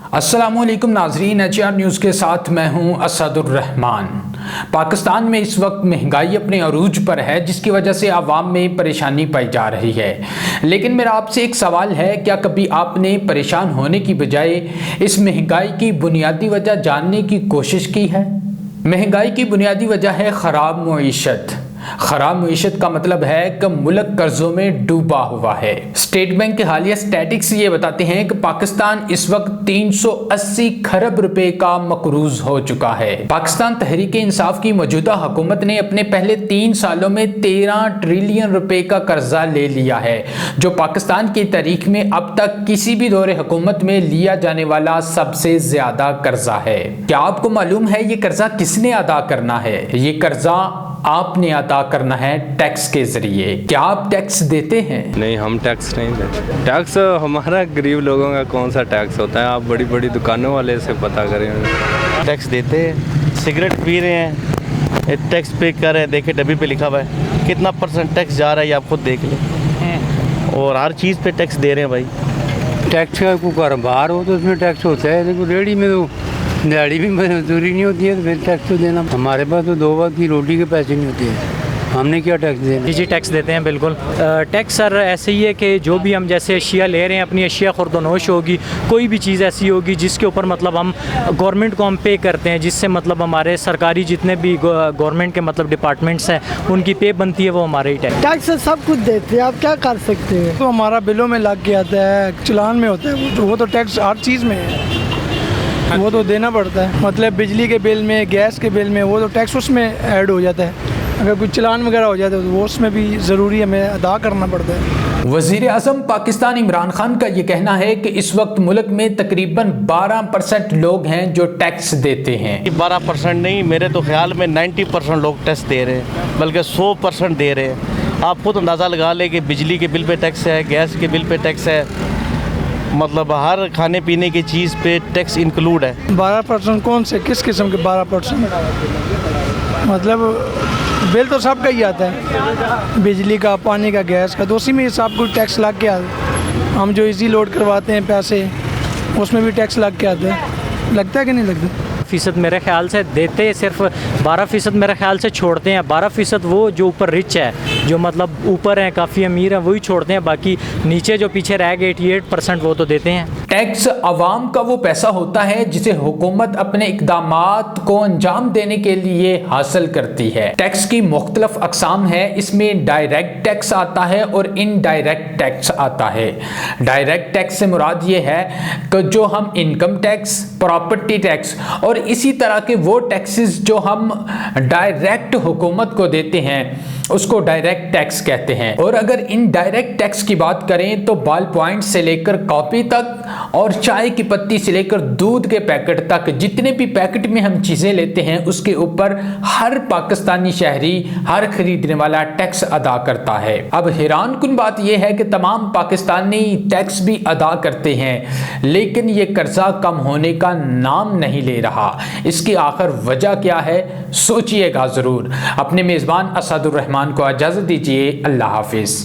अस्सलामुअलैकुम नाजरीन, HR news के साथ मैं हूं असदुर रहमान। पाकिस्तान में इस वक्त महंगाई अपने अरूज पर है, जिसकी वजह से आवाम में परेशानी पाई जा रही है। लेकिन मेरा आपसे एक सवाल है, क्या कभी आपने परेशान होने की बजाय इस महंगाई की बुनियादी वजह जानने की कोशिश की है? महंगाई की बुनियादी वजह है ख़राब मईशत। खराब मईशत का मतलब है कि मुल्क कर्जों में डूबा हुआ है। स्टेट बैंक के हालिया स्टैटिक्स ये बताते हैं कि पाकिस्तान इस वक्त 380 खरब रुपए का मकरूज हो चुका है। पाकिस्तान तहरीक इंसाफ की मौजूदा हुकूमत ने अपने पहले 3 सालों में 13 ट्रिलियन रुपए का कर्जा ले लिया है, जो पाकिस्तान की तारीख में अब तक किसी भी दौरे हुकूमत में लिया जाने वाला सबसे ज्यादा कर्जा है। क्या आपको मालूम है ये कर्जा किसने अदा करना है? ये कर्जा आपने अदा करना है टैक्स के जरिए। क्या आप टैक्स देते हैं? नहीं, हम टैक्स नहीं देते। टैक्स हमारा गरीब लोगों का कौन सा टैक्स होता है? आप बड़ी बड़ी दुकानों वाले से पता करें। टैक्स देते हैं, सिगरेट पी रहे हैं, टैक्स पे कर रहे हैं, देखिए डब्बी पे लिखा हुआ है कितना % टैक्स जा रहा है, ये आप खुद देख लें। और हर चीज़ पे टैक्स दे रहे हैं भाई। टैक्स का कोई कारोबार हो तो उसमें टैक्स होता है, लेकिन रेडी में तो दिहाड़ी भी मजदूरी नहीं होती है तो फिर टैक्स तो देना। हमारे पास तो 2 वक्त की रोटी के पैसे नहीं होते हैं, हमने क्या टैक्स देना? जी टैक्स देते हैं बिल्कुल। टैक्स सर ऐसे ही है कि जो भी हम जैसे अशिया ले रहे हैं, अपनी अशिया खुर्दनोश होगी, कोई भी चीज़ ऐसी होगी जिसके ऊपर मतलब हम गवर्नमेंट को हम पे करते हैं, जिससे मतलब हमारे सरकारी जितने भी गवर्नमेंट के मतलब डिपार्टमेंट्स हैं उनकी पे बनती है, वो हमारे ही टैक्स सब कुछ देते हैं। आप क्या कर सकते हैं? तो हमारा बिलों में लग के आता है, चलान में होता है, वो तो टैक्स हर चीज़ में है, वो तो देना पड़ता है। मतलब बिजली के बिल में, गैस के बिल में, वो तो टैक्स उसमें ऐड हो जाता है। अगर कोई चलान वगैरह हो जाता है तो वो उसमें भी ज़रूरी हमें अदा करना पड़ता है। वज़ीर आज़म पाकिस्तान इमरान खान का ये कहना है कि इस वक्त मुल्क में तकरीबन 12% लोग हैं जो टैक्स देते हैं। 12% नहीं, मेरे तो ख्याल में 90% लोग टैक्स दे रहे हैं, बल्कि 100% दे रहे हैं। आप खुद अंदाज़ा लगा लें कि बिजली के बिल पे टैक्स है, गैस के बिल पे टैक्स है, मतलब हर खाने पीने की चीज़ पे टैक्स इंक्लूड है। 12% कौन से, किस किस्म के 12%? मतलब बिल तो सबका ही आता है, बिजली का, पानी का, गैस का, तो उसी में सब कुछ टैक्स लग के आता है। हम जो इजी लोड करवाते हैं पैसे, उसमें भी टैक्स लग के आता है। लगता है कि नहीं लगता? फ़ीसद मेरे ख्याल से देते सिर्फ 12% मेरे ख्याल से छोड़ते हैं। 12% वो जो ऊपर रिच है, जो मतलब ऊपर हैं, काफ़ी अमीर हैं, वही छोड़ते हैं। बाकी नीचे जो पीछे रह गए 88% वो तो देते हैं। टैक्स अवाम का वो पैसा होता है जिसे हुकूमत अपने इक़दामात को अंजाम देने के लिए हासिल करती है। टैक्स की मुख्तलिफ अक़साम है, इसमें डायरेक्ट टैक्स आता है और इनडायरेक्ट टैक्स आता है। डायरेक्ट टैक्स से मुराद ये है कि जो हम इनकम टैक्स, प्रॉपर्टी टैक्स और इसी तरह के वो टैक्सेस जो हम डायरेक्ट हुकूमत को देते हैं उसको डायरेक्ट टैक्स कहते हैं। और अगर इनडायरेक्ट टैक्स की बात करें तो बॉल पॉइंट से लेकर कॉपी तक और चाय की पत्ती से लेकर दूध के पैकेट तक, जितने भी पैकेट में हम चीज़ें लेते हैं उसके ऊपर हर पाकिस्तानी शहरी, हर खरीदने वाला टैक्स अदा करता है। अब हैरान कुन बात यह है कि तमाम पाकिस्तानी टैक्स भी अदा करते हैं, लेकिन ये कर्जा कम होने का नाम नहीं ले रहा। इसकी आखिर वजह क्या है, सोचिएगा ज़रूर। अपने मेज़बान असदुर रहमान को इजाज़त दीजिए। अल्लाह हाफिज़।